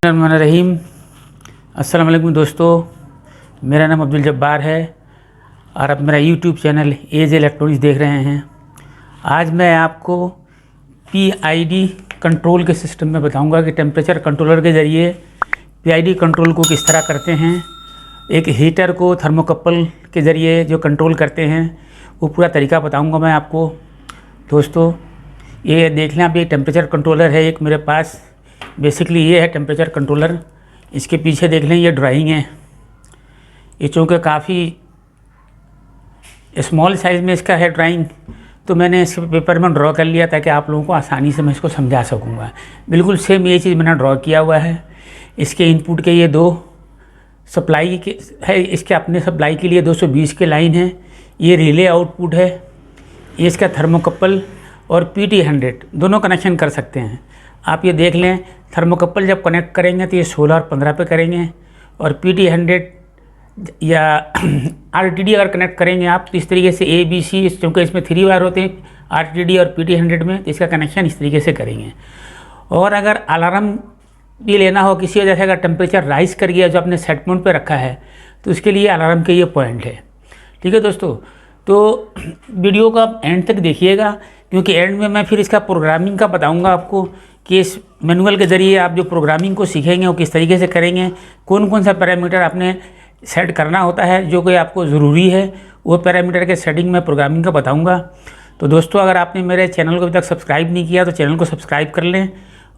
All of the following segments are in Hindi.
रहीम। अस्सलाम वालेकुम दोस्तों, मेरा नाम अब्दुल जब्बार है और आप मेरा यूट्यूब चैनल एज इलेक्ट्रॉनिक्स देख रहे हैं। आज मैं आपको पीआईडी कंट्रोल के सिस्टम में बताऊंगा कि टेम्परेचर कंट्रोलर के ज़रिए पीआईडी कंट्रोल को किस तरह करते हैं। एक हीटर को थर्मोकपल के ज़रिए जो कंट्रोल करते हैं वो पूरा तरीका बताऊंगा मैं आपको। दोस्तों ये देख लें आप, ये टेम्परेचर कंट्रोलर है एक मेरे पास। बेसिकली ये है टेम्परेचर कंट्रोलर। इसके पीछे देख लें ये ड्राइंग है। ये चूँकि काफ़ी स्मॉल साइज़ में इसका है ड्राइंग, तो मैंने इसके पेपर में ड्रॉ कर लिया ताकि आप लोगों को आसानी से मैं इसको समझा सकूँगा। बिल्कुल सेम ये चीज़ मैंने ड्रॉ किया हुआ है। इसके इनपुट के ये दो सप्लाई के है, इसके अपने सप्लाई के लिए 220 के लाइन है। ये रिले आउटपुट है। ये इसका थर्मोकपल और PT100 दोनों कनेक्शन कर सकते हैं। आप ये देख लें, थर्मोकपल जब कनेक्ट करेंगे तो ये 16 और 15 पे करेंगे, और PT100 या RTD अगर कनेक्ट करेंगे आप तो इस तरीके से ABC, क्योंकि इसमें 3 वायर होते हैं RTD और PT100 में, तो इसका कनेक्शन इस तरीके से करेंगे। और अगर अलार्म भी लेना हो किसी वजह से, अगर टेम्परेचर राइज कर गया जो आपने सेट पॉइंट पे रखा है, तो उसके लिए अलार्म के ये पॉइंट है। ठीक है दोस्तों, तो वीडियो को आप एंड तक देखिएगा, क्योंकि एंड में मैं फिर इसका प्रोग्रामिंग का बताऊंगा आपको कि इस मैनुअल के ज़रिए आप जो प्रोग्रामिंग को सीखेंगे वो किस तरीके से करेंगे, कौन कौन सा पैरामीटर आपने सेट करना होता है जो कि आपको ज़रूरी है, वो पैरामीटर के सेटिंग में प्रोग्रामिंग का बताऊंगा। तो दोस्तों अगर आपने मेरे चैनल को अभी तक सब्सक्राइब नहीं किया तो चैनल को सब्सक्राइब कर लें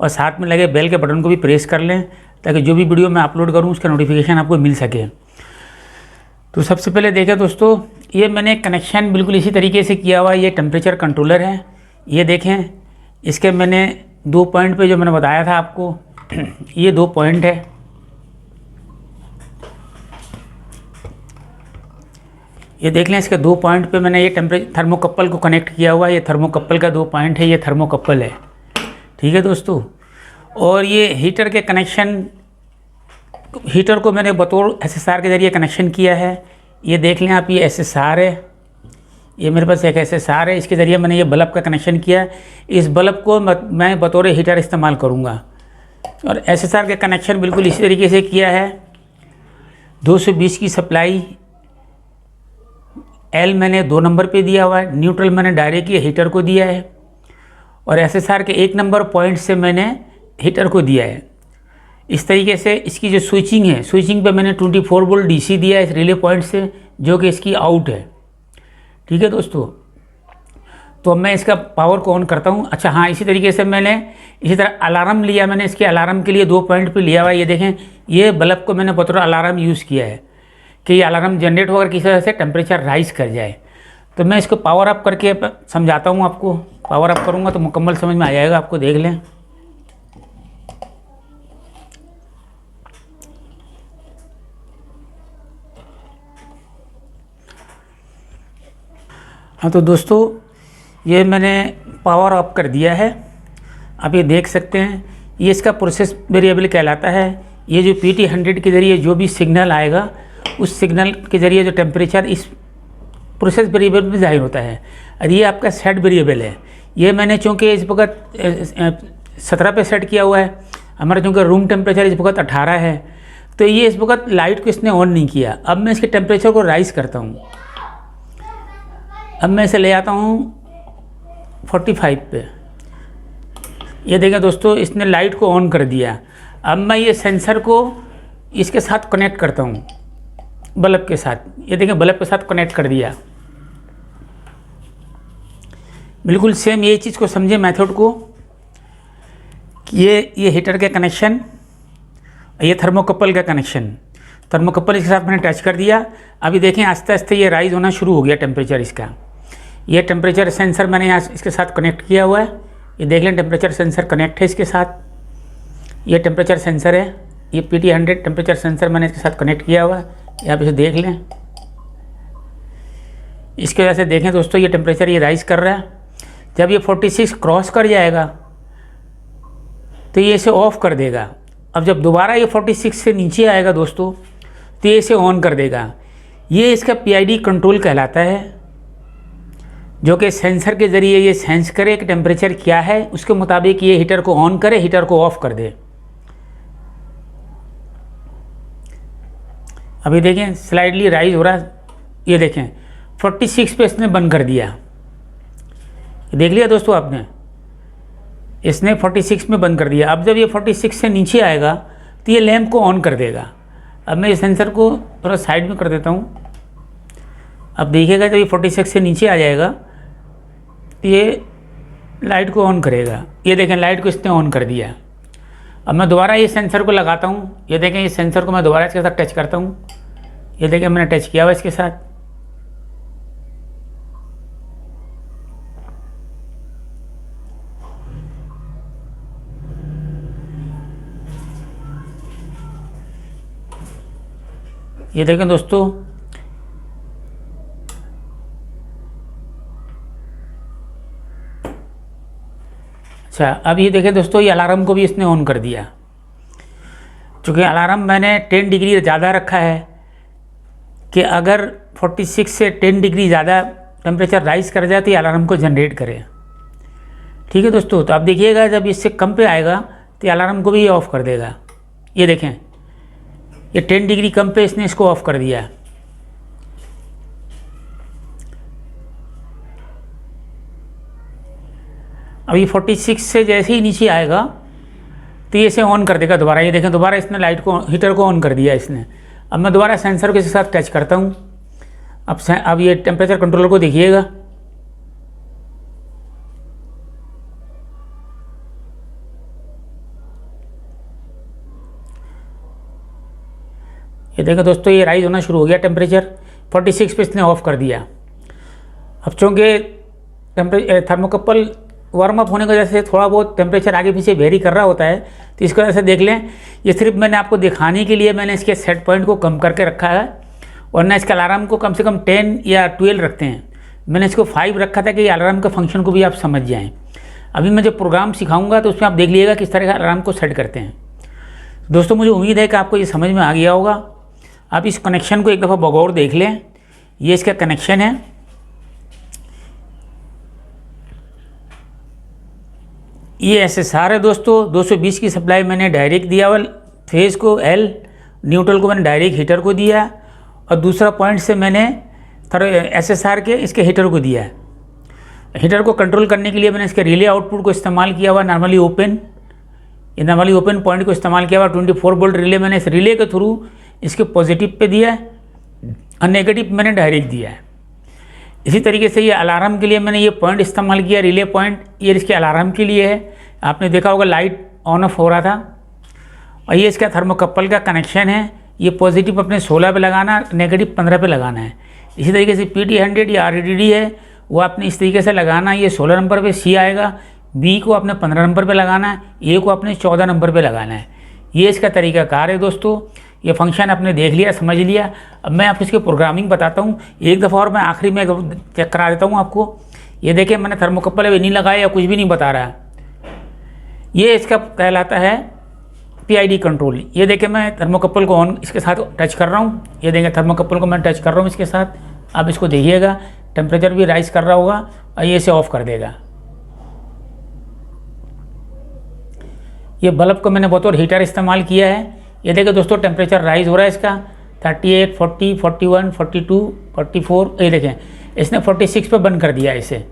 और साथ में लगे बेल के बटन को भी प्रेस कर लें, ताकि जो भी वीडियो मैं अपलोड करूँ उसका नोटिफिकेशन आपको मिल सके। तो सबसे पहले देखें दोस्तों, ये मैंने कनेक्शन बिल्कुल इसी तरीके से किया हुआ है। ये टेम्परेचर कंट्रोलर है। ये देखें, इसके मैंने 2 पॉइंट पे जो मैंने बताया था आपको, ये 2 पॉइंट है। ये देख लें, इसके 2 पॉइंट पे मैंने ये थर्मोकपल को कनेक्ट किया हुआ है। ये थर्मोकपल का 2 पॉइंट है, ये थर्मोकपल है। ठीक है दोस्तों, और ये हीटर के कनेक्शन, हीटर को मैंने बतौर SSR के ज़रिए कनेक्शन किया है। ये देख लें आप, ये SSR है। ये मेरे पास एक SSR है, इसके ज़रिए मैंने ये बल्ब का कनेक्शन किया है। इस बल्ब को मैं बतौर हीटर इस्तेमाल करूँगा। और SSR का कनेक्शन बिल्कुल इसी तरीके से किया है। 220 की सप्लाई L मैंने 2 नंबर पे दिया हुआ है। न्यूट्रल मैंने डायरेक्ट ये हीटर को दिया है, और SSR के 1 नंबर पॉइंट से मैंने हीटर को दिया है। इस तरीके से इसकी जो स्विचिंग है, स्विचिंग पे मैंने 24 वोल्ट DC दिया है इस रिले पॉइंट से, जो कि इसकी आउट है। ठीक है दोस्तों, तो अब मैं इसका पावर को ऑन करता हूँ। अच्छा हाँ, इसी तरीके से मैंने इसी तरह अलार्म लिया। मैंने इसके अलार्म के लिए 2 पॉइंट पे लिया हुआ है। ये देखें, ये बल्ब को मैंने बतौर अलार्म यूज़ किया है कि ये अलार्म जनरेट होकर किसी वजह से टेम्परेचर राइज कर जाए। तो मैं इसको पावर अप करके समझाता हूँ आपको। पावर अप करूँगा तो मुकम्मल समझ में आ जाएगा आपको। देख लें, हाँ तो दोस्तों ये मैंने पावर ऑफ कर दिया है। आप ये देख सकते हैं, ये इसका प्रोसेस वेरिएबल कहलाता है। ये जो PT100 के ज़रिए जो भी सिग्नल आएगा, उस सिग्नल के ज़रिए जो टेम्परेचर इस प्रोसेस वेरिएबल में जाहिर होता है। और ये आपका सेट वेरिएबल है। ये मैंने चूँकि इस वक्त 17 पे सेट किया हुआ है। हमारा चूँकि रूम टेम्परेचर इस वक्त 18 है, तो ये इस वक्त लाइट को इसने ऑन नहीं किया। अब मैं इसके टेम्परेचर को राइज़ करता हूँ। अब मैं इसे ले आता हूँ 45 पे। ये देखें दोस्तों, इसने लाइट को ऑन कर दिया। अब मैं ये सेंसर को इसके साथ कनेक्ट करता हूँ, बल्ब के साथ। ये देखें, बल्ब के साथ कनेक्ट कर दिया। बिल्कुल सेम ये चीज़ को समझे मेथड को। ये हीटर का कनेक्शन, ये थर्मोकपल का कनेक्शन। थर्मोकपल इसके साथ मैंने टच कर दिया। अभी देखें आस्ते आस्ते ये राइज होना शुरू हो गया टेम्परेचर इसका। ये टेम्परेचर सेंसर मैंने यहाँ इसके साथ कनेक्ट किया हुआ है। ये देख लें, टेम्परेचर सेंसर कनेक्ट है इसके साथ। ये टेम्परेचर सेंसर है। ये PT100 टेम्परेचर सेंसर मैंने इसके साथ कनेक्ट किया हुआ है। ये आप इसे देख लें। इसकी वजह से देखें दोस्तों, ये टेम्परेचर ये राइज कर रहा है। जब ये 46 क्रॉस कर जाएगा तो ये इसे ऑफ कर देगा। अब जब दोबारा ये 46 से नीचे आएगा दोस्तों, तो ये इसे ऑन कर देगा। ये इसका PID कंट्रोल कहलाता है, जो कि सेंसर के ज़रिए ये सेंस करे कि टेम्परेचर क्या है, उसके मुताबिक ये हीटर को ऑन करे, हीटर को ऑफ़ कर दे। अभी देखें स्लाइडली राइज हो रहा है, ये देखें 46 पे इसने बंद कर दिया, देख लिया दोस्तों आपने, इसने 46 में बंद कर दिया। अब जब ये 46 से नीचे आएगा तो ये लैंप को ऑन कर देगा। अब मैं इस सेंसर को थोड़ा साइड में कर देता हूँ। अब देखिएगा जब ये 46 से नीचे आ जाएगा तो ये लाइट को ऑन करेगा। ये देखें लाइट को इसने ऑन कर दिया। अब मैं दोबारा ये सेंसर को लगाता हूँ, ये देखें इस सेंसर को मैं दोबारा इसके साथ टच करता हूँ, ये देखें मैंने टच किया हुआ इसके साथ। ये देखें दोस्तों, अच्छा अब ये देखें दोस्तों, ये अलार्म को भी इसने ऑन कर दिया। चूँकि अलार्म मैंने 10 डिग्री ज़्यादा रखा है कि अगर 46 से 10 डिग्री ज़्यादा टेम्परेचर राइज कर जाए तो ये अलार्म को जनरेट करे। ठीक है दोस्तों, तो अब देखिएगा जब इससे कम पे आएगा तो अलार्म को भी ये ऑफ़ कर देगा। ये देखें ये 10 डिग्री कम पे इसने इसको ऑफ़ कर दिया। अब ये 46 से जैसे ही नीचे आएगा तो ये इसे ऑन कर देगा दोबारा। ये देखें दोबारा इसने लाइट को, हीटर को ऑन कर दिया इसने। अब मैं दोबारा सेंसर के साथ टच करता हूँ। अब ये टेम्परेचर कंट्रोलर को देखिएगा, ये देखो दोस्तों ये राइज होना शुरू हो गया टेम्परेचर। 46 पे इसने ऑफ कर दिया। अब चूँकि थर्मोकपल वार्म अप होने की वजह से थोड़ा बहुत टेम्परेचर आगे पीछे वेरी कर रहा होता है, तो इसकी वजह से देख लें, ये सिर्फ मैंने आपको दिखाने के लिए मैंने इसके सेट पॉइंट को कम करके रखा है, वरना इसके अलार्म को कम से कम 10 या 12 रखते हैं। मैंने इसको 5 रखा था कि ये अलार्म का फंक्शन को भी आप समझ जाएँ। अभी मैं जब प्रोग्राम सिखाऊंगा तो उसमें आप देख लीजिएगा किस तरह का अलार्म को सेट करते हैं। दोस्तों मुझे उम्मीद है कि आपको ये समझ में आ गया होगा। आप इस कनेक्शन को एक दफ़ा बगौर देख लें, ये इसका कनेक्शन है। ये SSR है दोस्तों, 220 की सप्लाई मैंने डायरेक्ट दिया हुआ, फेज़ को L, न्यूट्रल को मैंने डायरेक्ट हीटर को दिया, और दूसरा पॉइंट से मैंने SSR के इसके हीटर को दिया है। हीटर को कंट्रोल करने के लिए मैंने इसके रिले आउटपुट को इस्तेमाल किया हुआ, नॉर्मली ओपन पॉइंट को इस्तेमाल किया हुआ। 24 वोल्ट रिले मैंने इस रिले के थ्रू इसके पॉजिटिव पे दिया है और नेगेटिव मैंने डायरेक्ट दिया है। इसी तरीके से ये अलार्म के लिए मैंने ये पॉइंट इस्तेमाल किया, रिले पॉइंट, ये इसके अलार्म के लिए है। आपने देखा होगा लाइट ऑन ऑफ हो रहा था। और ये इसका थर्मोकपल का कनेक्शन है, ये पॉजिटिव अपने 16 पे लगाना, नेगेटिव 15 पे लगाना है। इसी तरीके से PT100 या RTD है, वो आपने इस तरीके से लगाना है। ये 16 नंबर पे C आएगा, B को आपने 15 नंबर पे लगाना है, A को आपने 14 नंबर पे लगाना है। ये इसका तरीकाकार है दोस्तों। ये फंक्शन आपने देख लिया, समझ लिया। अब मैं आपको इसकी प्रोग्रामिंग बताता हूँ एक दफ़ा, और मैं आखिरी में चेक करा देता हूँ आपको। ये देखिए मैंने थर्मोकपल अभी नहीं लगाया या कुछ भी नहीं बता रहा है। ये इसका कहलाता है PID कंट्रोल। ये देखिए मैं थर्मोकपल को ऑन इसके साथ टच कर रहा हूँ, ये देखिए थर्मोकपल को मैं टच कर रहा हूँ इसके साथ। आप इसको देखिएगा, टेम्परेचर भी राइज कर रहा होगा और ये इसे ऑफ कर देगा। ये बल्ब को मैंने बतौर हीटर इस्तेमाल किया है। ये देखिए दोस्तों टेम्परेचर राइज हो रहा है इसका 38, 40, 41, 42, 44। ये देखें इसने 46 पे बंद कर दिया इसे।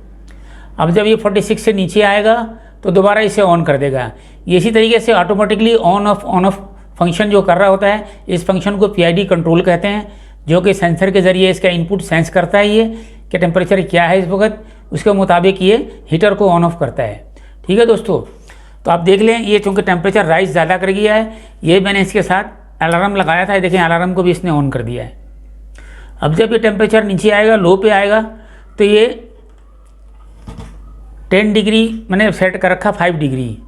अब जब ये 46 से नीचे आएगा तो दोबारा इसे ऑन कर देगा। ये इसी तरीके से ऑटोमेटिकली ऑन ऑफ फंक्शन जो कर रहा होता है, इस फंक्शन को PID कंट्रोल कहते हैं, जो कि सेंसर के ज़रिए इसका इनपुट सेंस करता है ये कि टेम्परेचर क्या है इस वक्त, उसके मुताबिक ये हीटर को ऑन ऑफ करता है। ठीक है दोस्तों, तो आप देख लें ये चूँकि टेम्परेचर राइज ज़्यादा कर गया है, ये मैंने इसके साथ अलार्म लगाया था, देखें अलार्म को भी इसने ऑन कर दिया है। अब जब ये टेम्परेचर नीचे आएगा, लो पे आएगा, तो ये 10 डिग्री मैंने सेट कर रखा, 5 डिग्री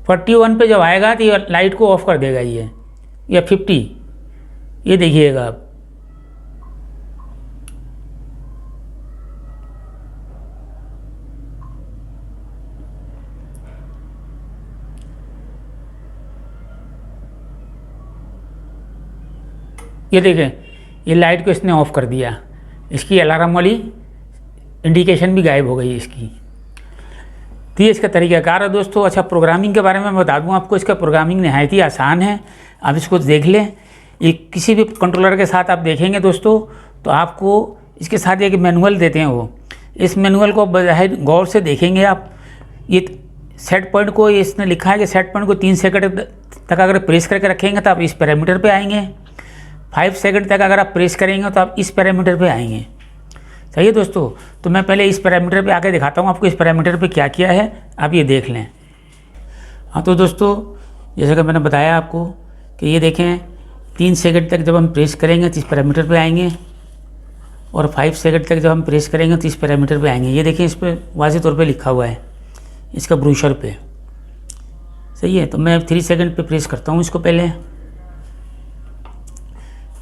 41 पे जब आएगा तो ये लाइट को ऑफ कर देगा ये, या 50। ये देखिएगा आप, ये देखें ये लाइट को इसने ऑफ़ कर दिया, इसकी अलार्म वाली इंडिकेशन भी गायब हो गई इसकी। तो ये इसका तरीक़ाकार है दोस्तों। अच्छा, प्रोग्रामिंग के बारे में मैं बता दूं आपको, इसका प्रोग्रामिंग नहायत ही आसान है, आप इसको देख लें। ये किसी भी कंट्रोलर के साथ आप देखेंगे दोस्तों, तो आपको इसके साथ एक मैनुअल देते हैं वो, इस मैनुअल को बजाय गौर से देखेंगे आप। ये सेट पॉइंट को इसने लिखा है कि सेट पॉइंट को 3 सेकंड तक अगर प्रेस करके रखेंगे तो आप इस पैरामीटर पे आएंगे, 5 सेकंड तक अगर आप प्रेस करेंगे तो आप इस पैरामीटर पे आएंगे। सही है दोस्तों। तो मैं पहले इस पैरामीटर पे आके दिखाता हूँ आपको इस पैरामीटर पे क्या किया है, आप ये देख लें। हाँ तो दोस्तों, जैसा कि मैंने बताया आपको कि ये देखें 3 सेकंड तक जब हम प्रेस करेंगे तो इस पैरामीटर पे आएंगे, और 5 सेकंड तक जब हम प्रेस करेंगे तो इस पैरामीटर पे आएंगे। ये देखें, इस पर वाज़ेह तौर पे लिखा हुआ है इसका ब्रोशर पे। सही है। तो मैं 3 सेकंड पे प्रेस करता हूँ इसको पहले। ये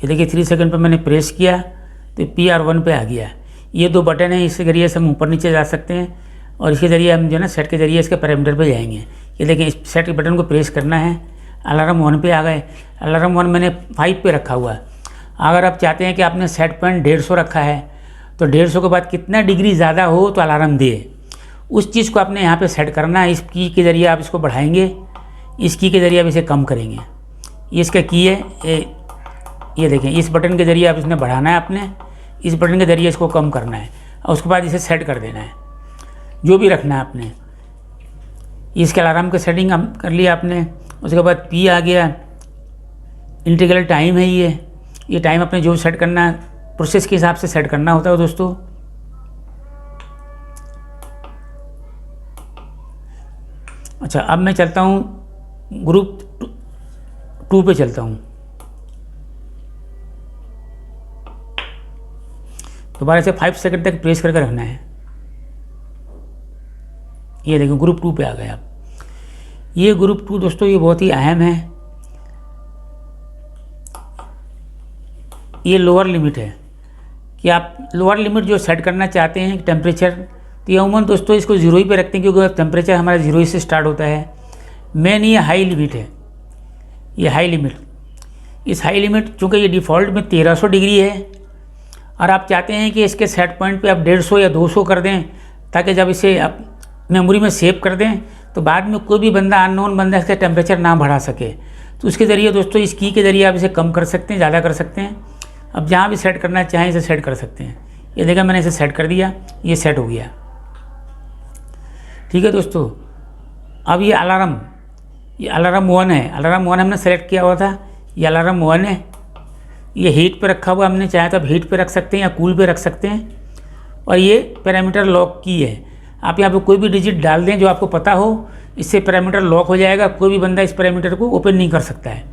देखिए 3 सेकंड पे मैंने प्रेस किया तो PR1 पे आ गया। ये 2 बटन है, इसके ज़रिए से हम ऊपर नीचे जा सकते हैं, और इसके ज़रिए हम जो है ना सेट के ज़रिए इसके पैरामीटर पे जाएंगे। ये देखिए, इस सेट के बटन को प्रेस करना है, अलार्म 1 पे आ गए। अलार्म 1 मैंने 5 पे रखा हुआ है। अगर आप चाहते हैं कि आपने सेट पॉइंट 150 रखा है, तो 150 के बाद कितना डिग्री ज़्यादा हो तो अलार्म दे, उस चीज़ को आपने यहाँ पे सेट करना है। इस की के ज़रिए आप इसको बढ़ाएंगे, इस की के ज़रिए आप इसे कम करेंगे। ये इसका की है, ये देखें, इस बटन के ज़रिए आप इसने बढ़ाना है आपने, इस बटन के ज़रिए इसको कम करना है, और उसके बाद इसे सेट कर देना है जो भी रखना है आपने। इसके अलार्म की सेटिंग कर लिया आपने। उसके बाद P आ गया, इंटीग्रल टाइम है ये टाइम अपने जो सेट करना है प्रोसेस के हिसाब से सेट करना होता है दोस्तों। अच्छा, अब मैं चलता हूँ ग्रुप 2 पे चलता हूँ। दोबारा से 5 सेकंड तक प्रेस करके रखना है। ये देखो ग्रुप 2 पे आ गए आप। ये ग्रुप 2 दोस्तों ये बहुत ही अहम है। ये लोअर लिमिट है कि आप लोअर लिमिट जो सेट करना चाहते हैं टेम्परेचर, तो ये अमूमन दोस्तों इसको 0 ही पे रखते हैं, क्योंकि टेम्परेचर हमारा 0 ही से स्टार्ट होता है। मेन ये हाई लिमिट है, ये हाई लिमिट। इस हाई लिमिट चूँकि ये डिफ़ॉल्ट में 1300 डिग्री है, और आप चाहते हैं कि इसके सेट पॉइंट पे आप 150 या 200 कर दें, ताकि जब इसे आप मेमोरी में सेव कर दें तो बाद में कोई भी बंदा, अननोन बंदा इसका टेम्परेचर ना बढ़ा सके। तो उसके ज़रिए दोस्तों इस की के ज़रिए आप इसे कम कर सकते हैं, ज़्यादा कर सकते हैं। अब जहाँ भी सेट करना चाहें इसे सेट कर सकते हैं। ये देखा मैंने इसे सेट कर दिया, ये सेट हो गया। ठीक है दोस्तों। अब ये अलार्म 1 है, अलार्म 1 हमने सेलेक्ट किया हुआ था, ये अलार्म 1 है। ये हीट पे रखा हुआ, हमने चाहे तो आप हीट पे रख सकते हैं या कूल पे रख सकते हैं। और ये पैरामीटर लॉक की है, आप यहाँ पे कोई भी डिजिट डाल दें जो आपको पता हो, इससे पैरामीटर लॉक हो जाएगा, कोई भी बंदा इस पैरामीटर को ओपन नहीं कर सकता है।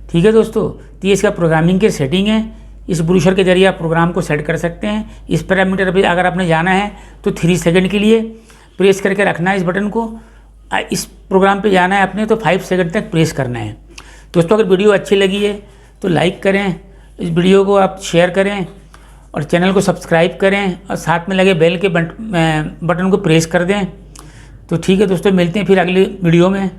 ठीक है दोस्तों। तो ये इसका प्रोग्रामिंग की सेटिंग है। इस ब्रोशर के जरिए आप प्रोग्राम को सेट कर सकते हैं। इस पैरामीटर पे अगर आपने जाना है तो 3 सेकंड के लिए प्रेस करके रखना है इस बटन को। इस प्रोग्राम पे जाना है अपने तो 5 सेकंड तक प्रेस करना है। दोस्तों, अगर वीडियो अच्छी लगी है तो लाइक करें, इस वीडियो को आप शेयर करें, और चैनल को सब्सक्राइब करें, और साथ में लगे बेल के बटन को प्रेस कर दें। तो ठीक है दोस्तों, मिलते हैं फिर अगली वीडियो में।